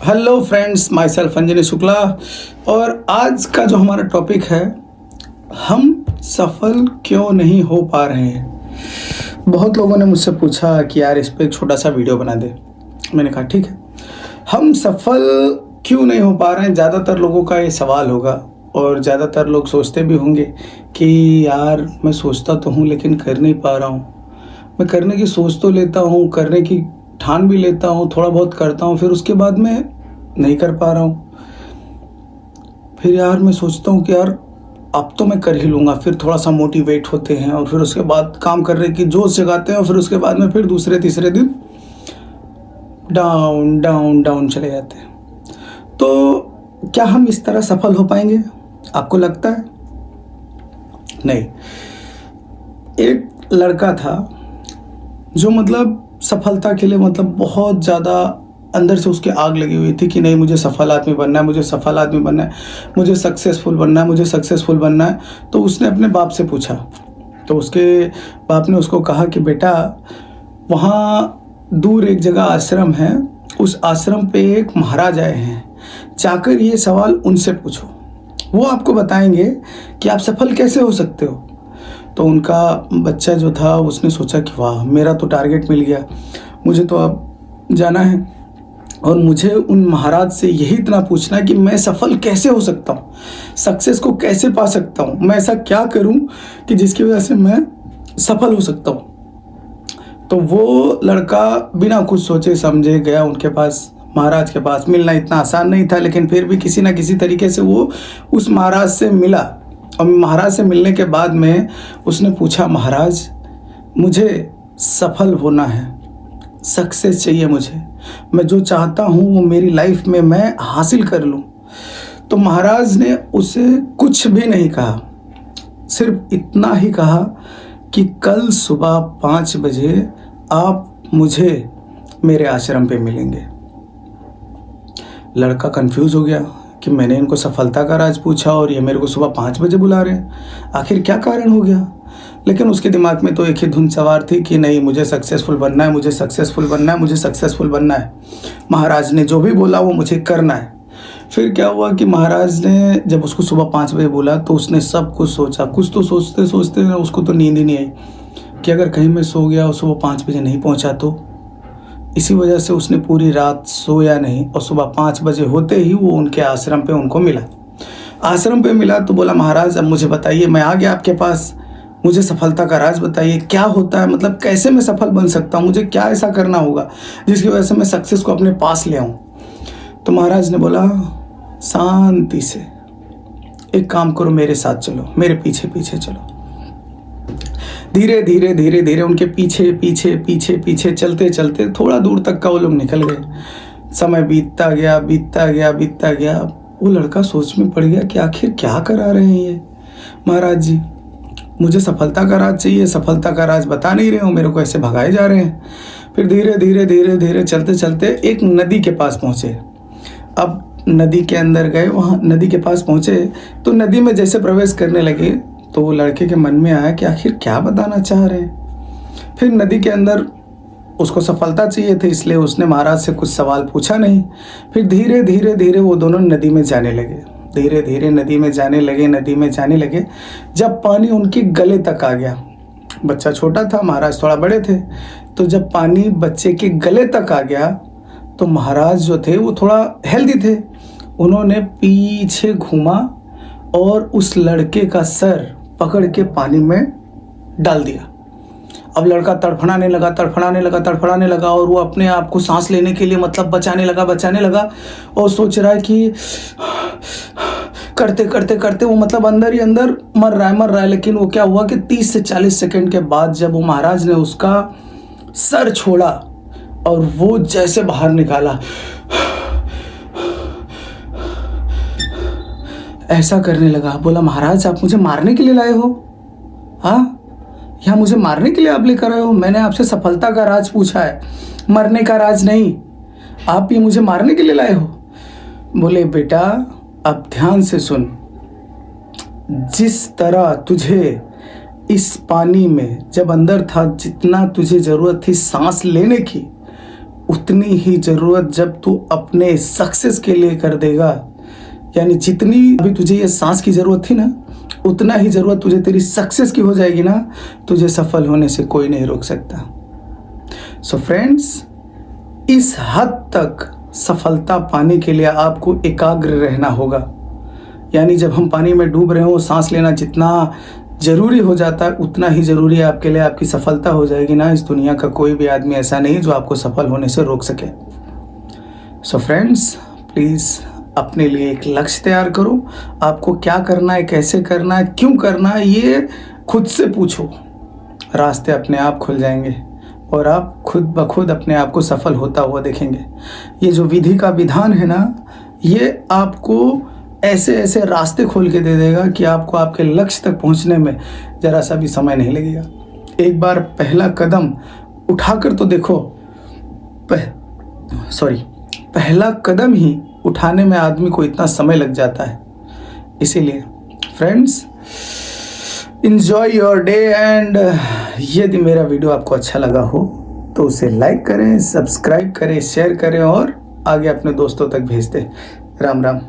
Hello friends, my self Anjani Shukla. और आज का जो हमारा टॉपिक है, हम सफल क्यों नहीं हो पा रहे हैं। बहुत लोगों ने मुझसे पूछा कि यार इस पर एक छोटा सा वीडियो बना दे। मैंने कहा ठीक है। हम सफल क्यों नहीं हो पा रहे हैं, ज़्यादातर लोगों का ये सवाल होगा। और ज़्यादातर लोग सोचते भी होंगे कि यार मैं सोचता तो हूँ लेकिन कर नहीं पा रहा हूँ। मैं करने की सोच तो लेता हूँ, करने की ठान भी लेता हूँ, थोड़ा बहुत करता हूँ, फिर उसके बाद मैं नहीं कर पा रहा हूँ। फिर यार मैं सोचता हूँ कि यार अब तो मैं कर ही लूँगा, फिर थोड़ा सा मोटिवेट होते हैं और फिर उसके बाद काम करने की जोश जगाते हैं और फिर उसके बाद में फिर दूसरे तीसरे दिन डाउन डाउन डाउन चले जाते हैं। तो क्या हम इस तरह सफल हो पाएंगे, आपको लगता है? नहीं। एक लड़का था जो मतलब सफलता के लिए मतलब बहुत ज़्यादा अंदर से उसके आग लगी हुई थी कि नहीं, मुझे सफल आदमी बनना है, मुझे सफल आदमी बनना है, मुझे सक्सेसफुल बनना है, मुझे सक्सेसफुल बनना है। तो उसने अपने बाप से पूछा, तो उसके बाप ने उसको कहा कि बेटा, वहाँ दूर एक जगह आश्रम है, उस आश्रम पे एक महाराज आए हैं, जाकर ये सवाल उनसे पूछो, वो आपको बताएंगे कि आप सफल कैसे हो सकते हो। तो उनका बच्चा जो था उसने सोचा कि वाह, मेरा तो टारगेट मिल गया, मुझे तो अब जाना है और मुझे उन महाराज से यही इतना पूछना है कि मैं सफल कैसे हो सकता हूँ, सक्सेस को कैसे पा सकता हूँ, मैं ऐसा क्या करूँ कि जिसकी वजह से मैं सफल हो सकता हूँ। तो वो लड़का बिना कुछ सोचे समझे गया उनके पास, महाराज के पास। मिलना इतना आसान नहीं था, लेकिन फिर भी किसी ना किसी तरीके से वो उस महाराज से मिला। और महाराज से मिलने के बाद में उसने पूछा, महाराज मुझे सफल होना है, सक्सेस चाहिए मुझे, मैं जो चाहता हूँ वो मेरी लाइफ में मैं हासिल कर लूँ। तो महाराज ने उसे कुछ भी नहीं कहा, सिर्फ इतना ही कहा कि कल सुबह 5 बजे आप मुझे मेरे आश्रम पे मिलेंगे। लड़का कंफ्यूज हो गया कि मैंने इनको सफलता का राज पूछा और ये मेरे को सुबह 5 बजे बुला रहे हैं, आखिर क्या कारण हो गया। लेकिन उसके दिमाग में तो एक ही धुन सवार थी कि नहीं, मुझे सक्सेसफुल बनना है, मुझे सक्सेसफुल बनना है, मुझे सक्सेसफुल बनना है, महाराज ने जो भी बोला वो मुझे करना है। फिर क्या हुआ कि महाराज ने जब उसको सुबह 5 बजे बोला तो उसने सब कुछ सोचा। कुछ तो सोचते सोचते उसको तो नींद ही नहीं आई कि अगर कहीं मैं सो गया और सुबह 5 बजे नहीं पहुंचा तो। इसी वजह से उसने पूरी रात सोया नहीं और सुबह 5 बजे होते ही वो उनके आश्रम पे उनको मिला। आश्रम पे मिला तो बोला, महाराज अब मुझे बताइए, मैं आ गया आपके पास, मुझे सफलता का राज बताइए, क्या होता है, मतलब कैसे मैं सफल बन सकता हूँ, मुझे क्या ऐसा करना होगा जिसकी वजह से मैं सक्सेस को अपने पास ले आऊँ। तो महाराज ने बोला, शांति से एक काम करो, मेरे साथ चलो, मेरे पीछे पीछे चलो। धीरे धीरे धीरे धीरे उनके पीछे पीछे पीछे पीछे चलते चलते थोड़ा दूर तक का वो लोग निकल गए। समय बीतता गया बीतता गया बीतता गया। वो लड़का सोच में पड़ गया कि आखिर क्या करा रहे हैं ये महाराज जी, मुझे सफलता का राज चाहिए, सफलता का राज बता नहीं रहे हो, मेरे को ऐसे भगाए जा रहे हैं। फिर धीरे धीरे धीरे धीरे चलते चलते एक नदी के पास पहुँचे। अब नदी के अंदर गए, वहाँ नदी के पास पहुँचे तो नदी में जैसे प्रवेश करने लगे तो वो लड़के के मन में आया कि आखिर क्या बताना चाह रहे हैं। फिर नदी के अंदर उसको सफलता चाहिए थी, इसलिए उसने महाराज से कुछ सवाल पूछा नहीं। फिर धीरे धीरे धीरे वो दोनों नदी में जाने लगे, धीरे धीरे नदी में जाने लगे, नदी में जाने लगे। जब पानी उनके गले तक आ गया, बच्चा छोटा था, महाराज थोड़ा बड़े थे, तो जब पानी बच्चे के गले तक आ गया तो महाराज जो थे वो थोड़ा हेल्दी थे, उन्होंने पीछे घूमा और उस लड़के का सर पकड़ के पानी में डाल दिया। अब लड़का तड़फड़ाने लगा तड़फड़ाने लगा तड़फड़ाने लगा और वो अपने आप को सांस लेने के लिए मतलब बचाने लगा और सोच रहा है कि करते करते करते वो मतलब अंदर ही अंदर मर रहा है। लेकिन वो क्या हुआ कि 30 से 40 सेकंड के बाद जब वो महाराज ने उसका सर छोड़ा और वो जैसे बाहर निकाला, ऐसा करने लगा, बोला, महाराज आप मुझे मारने के लिए लाए हो? हाँ, यहाँ मुझे मारने के लिए आप लेकर आए हो? मैंने आपसे सफलता का राज पूछा है, मरने का राज नहीं। आप ये मुझे मारने के लिए लाए हो? बोले, बेटा अब ध्यान से सुन, जिस तरह तुझे इस पानी में जब अंदर था जितना तुझे जरूरत थी सांस लेने की, उतनी ही ज़रूरत जब तू अपने सक्सेस के लिए कर देगा। यानी जितनी अभी तुझे ये सांस की ज़रूरत थी ना, उतना ही ज़रूरत तुझे तेरी सक्सेस की हो जाएगी ना, तुझे सफल होने से कोई नहीं रोक सकता। सो फ्रेंड्स, इस हद तक सफलता पाने के लिए आपको एकाग्र रहना होगा। यानी जब हम पानी में डूब रहे हो, सांस लेना जितना ज़रूरी हो जाता है उतना ही ज़रूरी है आपके लिए आपकी सफलता हो जाएगी ना। इस दुनिया का कोई भी आदमी ऐसा नहीं जो आपको सफल होने से रोक सके। सो फ्रेंड्स, प्लीज़ अपने लिए एक लक्ष्य तैयार करो। आपको क्या करना है, कैसे करना है, क्यों करना है, ये खुद से पूछो। रास्ते अपने आप खुल जाएंगे और आप खुद ब खुद अपने आप को सफल होता हुआ देखेंगे। ये जो विधि का विधान है ना, ये आपको ऐसे ऐसे रास्ते खोल के दे देगा कि आपको आपके लक्ष्य तक पहुंचने में ज़रा सा भी समय नहीं लगेगा। एक बार पहला कदम उठाकर तो देखो। पहला कदम ही उठाने में आदमी को इतना समय लग जाता है। इसीलिए friends, enjoy your day. And यदि मेरा वीडियो आपको अच्छा लगा हो तो उसे लाइक करें, सब्सक्राइब करें, शेयर करें और आगे अपने दोस्तों तक भेज दें। राम राम।